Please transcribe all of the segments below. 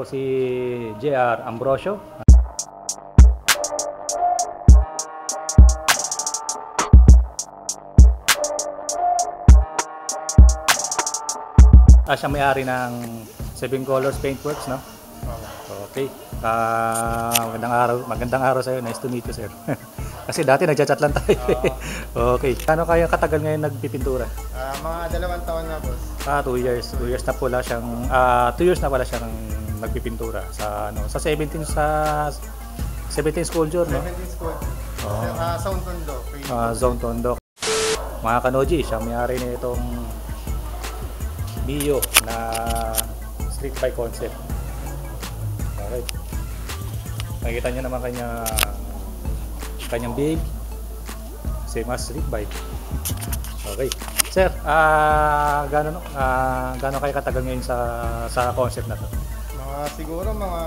si JR Ambrosio. Siya may-ari ng Seven Colors Paintworks, no? Okay. Magandang araw sa iyo. Nice to meet you, sir. Kasi dati nagchat-chat lang tayo. Okay. Kano kaya katagal ngayon nagpipintura? Mga 2 taon na, boss. 2 years. 2 years na pala siyang 2 years na pala siyang nagpipintura sa sa 17 sculpture, no? 17 sculpture. Zone Tondo. Zone Tondo. Mga kanoji, siya may-ari nitong Mio na street bike concept. Okay. Nakikita niyo naman kanyang big same as street bike. Okay. Sir, gaano kayo katagal ngayon sa concept na to? Siguro mga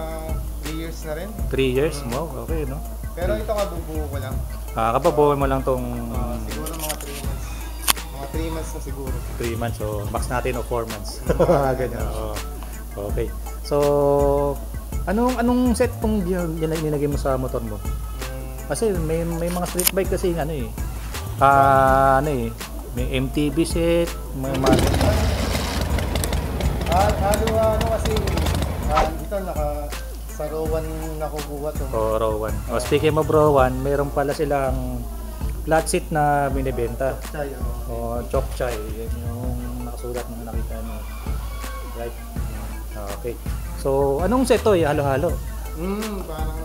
3 years na rin. 3 years mo? Okay, no? Pero ito kabubuo ko lang. Kapabuo mo lang tong siguro mga 3 months. Mga 3 months na siguro. 3 months, so max natin o 4 months. Ganyan. Okay. So, anong set tong nilagay mo sa motor mo? Kasi may mga street bike kasi may MTB set, may mga kasi dito sa Rowan nakukuha to. Rowan. Speaking of Rowan, meron pala silang flat seat na binibenta. Chokchay. Yan yung nakasulat na nakita niyo. Right? Okay. So, anong set to? Halo-halo? Parang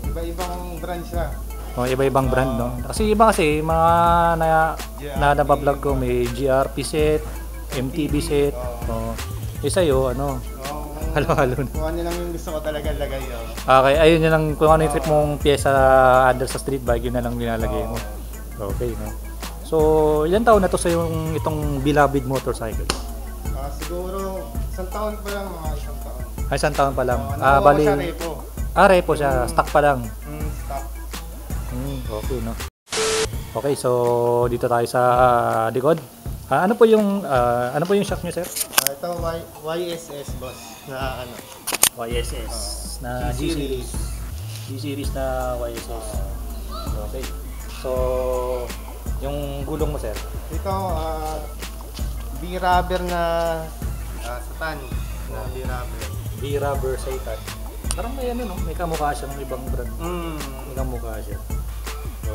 iba-ibang brand siya. Iba-ibang brand, no? Kasi mga nabablog ko, may GRP set, MTB set. Isa yun, halo-halo na. Kung ano lang yung gusto ko talaga lagay. Okay, ayun yun lang. Kung ano yung trip mong pyesa under sa street bike, yun na lang nilalagay mo. Okay, no? So, ilan taon na to sa itong beloved motorcycle? Siguro, 1 taon pa lang, mga 1 taon. Ay, 1 taon pa lang. Bali, siya repo. Repo siya. Stock pa lang. Stock. Okay, no? Okay, so dito tayo sa likod. Ano po yung shock niyo, sir? Ito YSS, boss. Na YSS na G-series. G-series na YSS. Okay. So, yung gulong mo, sir? Ito, B-rubber na Satan. B-rubber. B-rubber Satan. Parang may may kamukha siya ng ibang brand. May kamukha siya.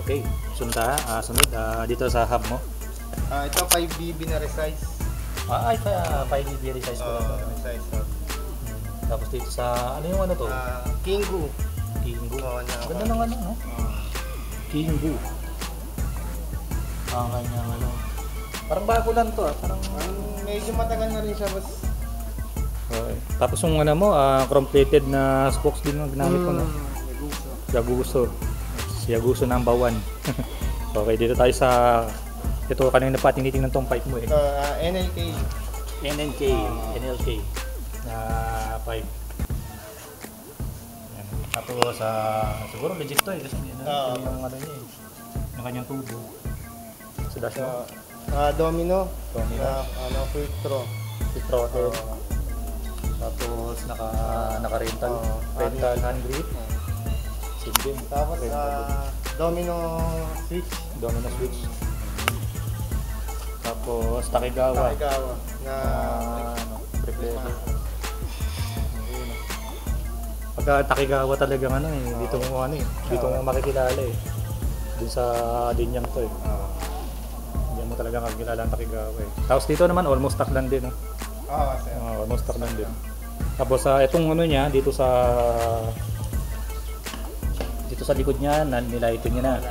Okay. Sunod dito sa hub mo. Ito 5BB na resize. 5BB resize ko lang. Resize. Tapos dito sa, ano to? Kingu. Ganda ng no? Kingu. Kanyang parang bago lang to, parang medyo matagal na rin siya, boss. Okay. Tapos yung chrome plated na spokes din ang ginamit ko, no? Yaguso. Si Yaguso number 1. Okay, dito tayo sa ito kanina pa tinitingnan tong pipe mo . NLK na pipe. Yan. Tapos siguro legit to kasi yung niya yung kanyang tubo. So dash mo. Domino. Quick throw. Tapos naka-rental hand grip. Same. Tapos domino switch. Tapos Takigawa na reflector. Pagka Takigawa talagang dito mo dito mo makikilala dun sa linyang to Diyan mo talaga makikilala ang Takigawa Tapos dito naman almost stock lang din, almost stock lang din. Tapos itong niya dito sa likod niya, nilighting niya na.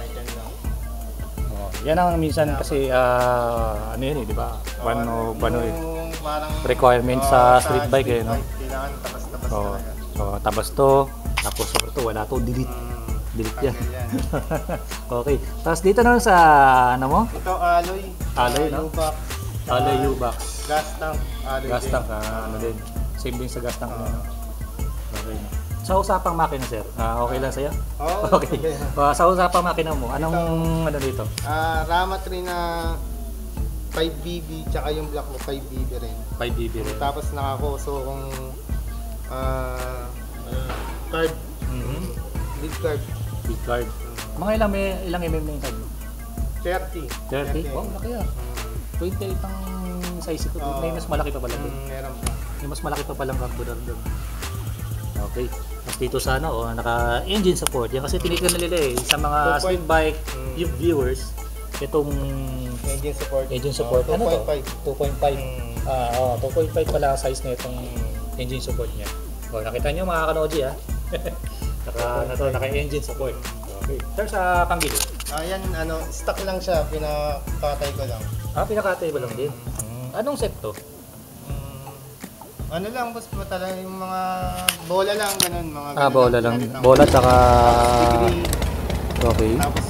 Yan ang minsan kasi di ba? Requirement sa street bike no. Kailangan tabas-tabas talaga. Tabas to, tapos to wala to, delete yan. Okay. Tapos dito naman sa Ito alloy. No? Alloy U-box. Gas tank. Gas tank din. Same din sa gas tank Okay. Sa usapang makina, sir, okay lang sa'yo? Okay. Sa usapang makina mo, anong dito? Rama 3 na 5BB, tsaka yung block mo 5BB rin. 5BB rin. Tapos nakakoso kung Card. Big card. Big card. Mga ilang mm na yung card mo? 30. 30? Oh, laki ah. 28 ang size ko. May mas malaki pa pala doon. Meron pa. May mas malaki pa palang carburetor doon. Okay. Mas dito sana naka-engine support. Yan kasi tinitignan na nila sa mga street bike viewers itong engine support. Ano to? 2.5. 2.5 pala ang size na itong engine support niya. Nakita niyo mga kanoji naka-engine support. Okay. Sir, sa panggilid? Yan, stock lang siya. Pinakatay ko lang. Pinakatay mo lang din. Anong set to? Ano lang, boss, talaga yung mga bola lang, ganun. Mga Bola lang. Bola tsaka... degree. Okay. Tapos,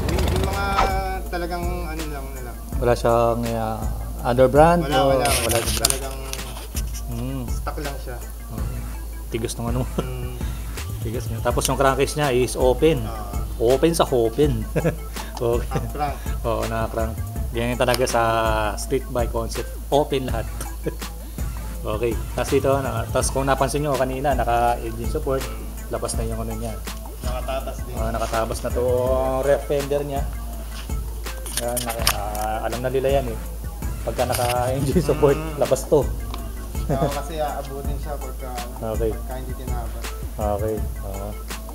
yung mga talagang ano lang nila. Wala siyang other brand? Wala. Wala. Talagang stock lang siya. Tigas ng ano. Tigas niya. Tapos yung crankcase niya is open. Open sa open. Okay. Crank. Oo, naka-crank. Yan yung talaga sa street bike concept. Open lahat. Okay. Tapos dito, tapos kung napansin nyo kanina, naka-engine support. Labas na yung ano niya. Nakatatas din. Nakatabas na to rear fender niya. Yan, alam na nila yan Pagka naka-engine support, labas to. Kasi aabutin siya pagka hindi tinabas. Okay.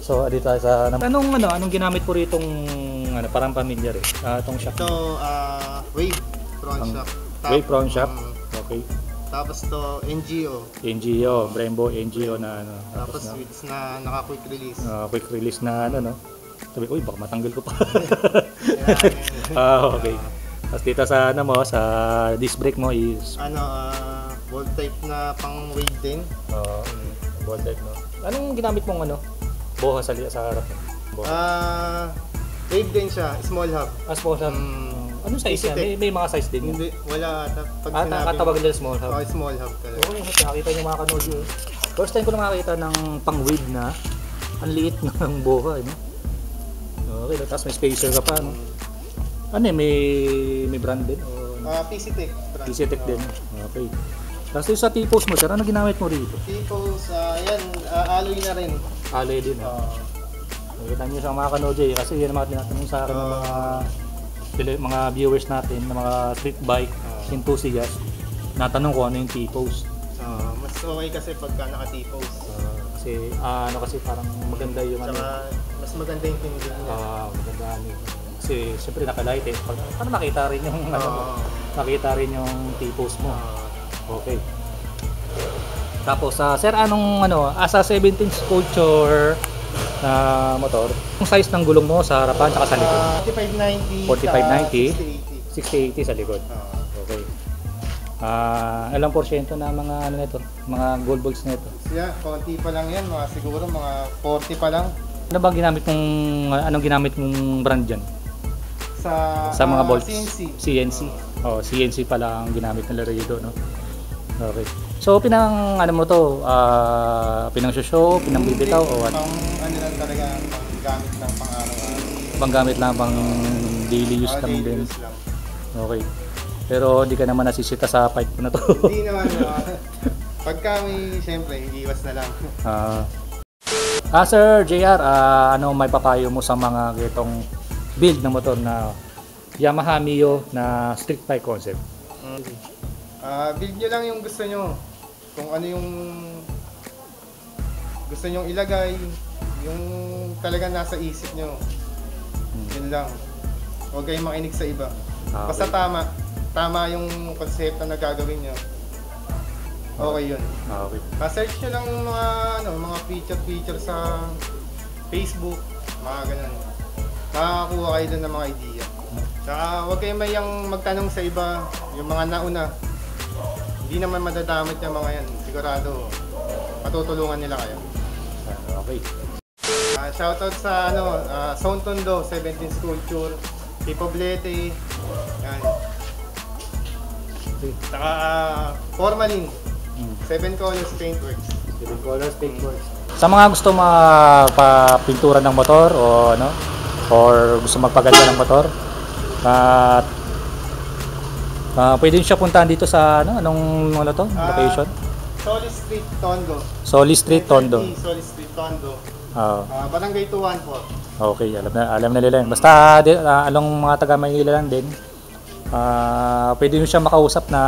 So, dito tayo sa... Anong ginamit po ritong parang pamilyar itong shock? Ito, Wave front shock. Wave front shock? Okay. Tapos to NGO, Brembo NGO na Tapos switch na naka-quick release. Quick release na Sabi ko, baka matanggal ko pa. Okay. Tapos dito sa sa disc brake mo is... Bolt type na pang wave din. Bolt type Anong ginamit mong boha sa harap mo? Wave din siya, small hub. Small hub. Anong size yan? May mga size din yun? Hindi, wala. Pag katawag nila small hub? Small hub talaga. Oo, nakita niyo mga kanodyo. First time ko na makakita ng pang wave na ang liit ng boha. Okay, tapos may spacer ka pa. May brand din? PC-Tech. PC-Tech din. Okay. Tapos sa T-post mo, sir, ano ginamit mo rito? T-post, alloy na rin. Alloy din. Nakita niyo sa mga kanodyo kasi yan ang mga tinatanong sa akin ng mga viewers natin, ng mga street bike enthusiasts. Natanong ko ano yung T-post. Mas okay kasi pagka naka-T-post. Kasi parang maganda yung mas maganda yung tingin niya. Maganda kasi siyempre naka-light para makita rin yung makita rin yung T-post mo. Okay. Tapos sir, anong asa 17 Sculpture na motor, yung size ng gulong mo sa harapan at sa likod? 4590 6080 sa likod. Okay. Ilang porsyento na mga nito, mga gold balls nito? Konti pa lang yan, siguro mga 40 pa lang. Ano bang anong ginamit mong brand diyan? Sa mga bolts? CNC. CNC pala ang ginamit nila rito, no? Okay. So pinang pinang-show, pinang-bibitaw o what? Lang talaga, pang-gamit lang pang-araw-araw. Pang-gamit lang, pang daily use lang din. Okay. Pero hindi ka naman nasisita sa pipe ko na to. Hindi naman. Pagka siyempre, iiwas na lang. Sir JR, ano may papayo mo sa mga gitong build ng motor na Yamaha Mio na street bike concept? Build nyo lang yung gusto nyo. Kung ano yung gusto nyong ilagay, yung talaga nasa isip nyo. Yun lang. Huwag kayong makinig sa iba. Basta tama yung konsepto na gagawin nyo. Okay yun. Okay. Search nyo lang mga feature sa Facebook, mga ganun. Makakakuha kayo dun ng mga idea. Tsaka huwag kayong mayang magtanong sa iba, yung mga nauna. Hindi naman madadamit yung mga yan. Sigurado, matutulungan nila kayo. Okay. Shoutout sa Son Tondo, 17 Sculpture, Pipoblete, yan. Saka Formalin, 7 Colors Paintworks. 7 Colors Paintworks. Sa mga gusto magpapintura ng motor or gusto magpaganda ng motor, pwede siya puntahan dito sa anong location? Solis Street, Tondo. Solis Street, Tondo. Solis Street, Tondo. Oo. Barangay 214. Okay, alam na nila yun. Basta along mga taga Maynila lang din. Pwede nyo siya makausap na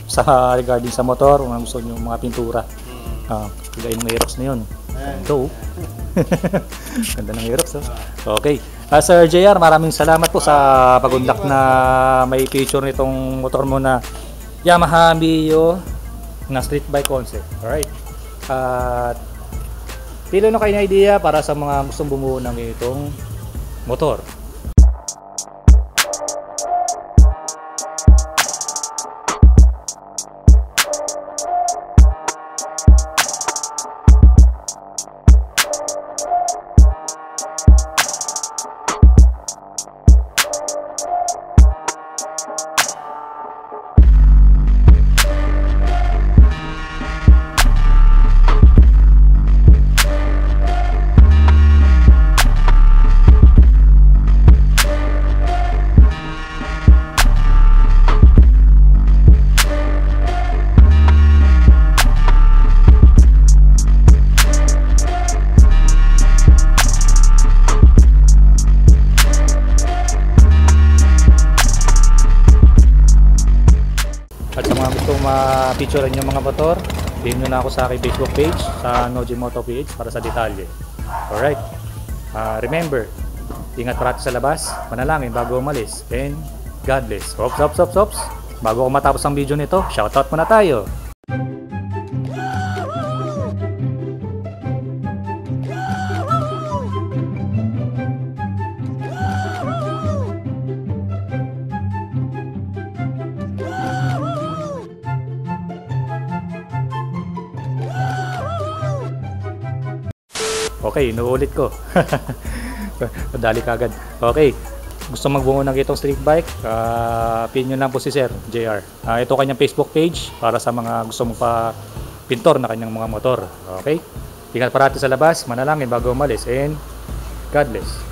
sa regarding sa motor, kung gusto nyo mga pintura. Kagaya ng Aerox na yun. Ito. Ganda ng Aerox. Okay. Sir JR, maraming salamat po sa pagundak na may feature nitong motor mo na Yamaha Mio na street bike concept. Alright. At pilo na kayo na idea para sa mga gustong bumuo ng itong motor. At sa mga gustong ma-featurean yung mga motor, bigyan nyo na ako sa aking Facebook page, sa Noji Moto PH para sa detalye. Alright. Remember, ingat parati sa labas, manalangin bago umalis, and God bless. Hops. Bago ako matapos ang video nito, shoutout muna tayo. Okay, inuulit ko. Madali kagad. Okay, gusto magbuo ng itong street bike, pin nyo lang po si Sir JR. Ito kanyang Facebook page para sa mga gusto mong pa pintor na kanyang mga motor. Okay, ingat parati sa labas, manalangin bago umalis, and God bless.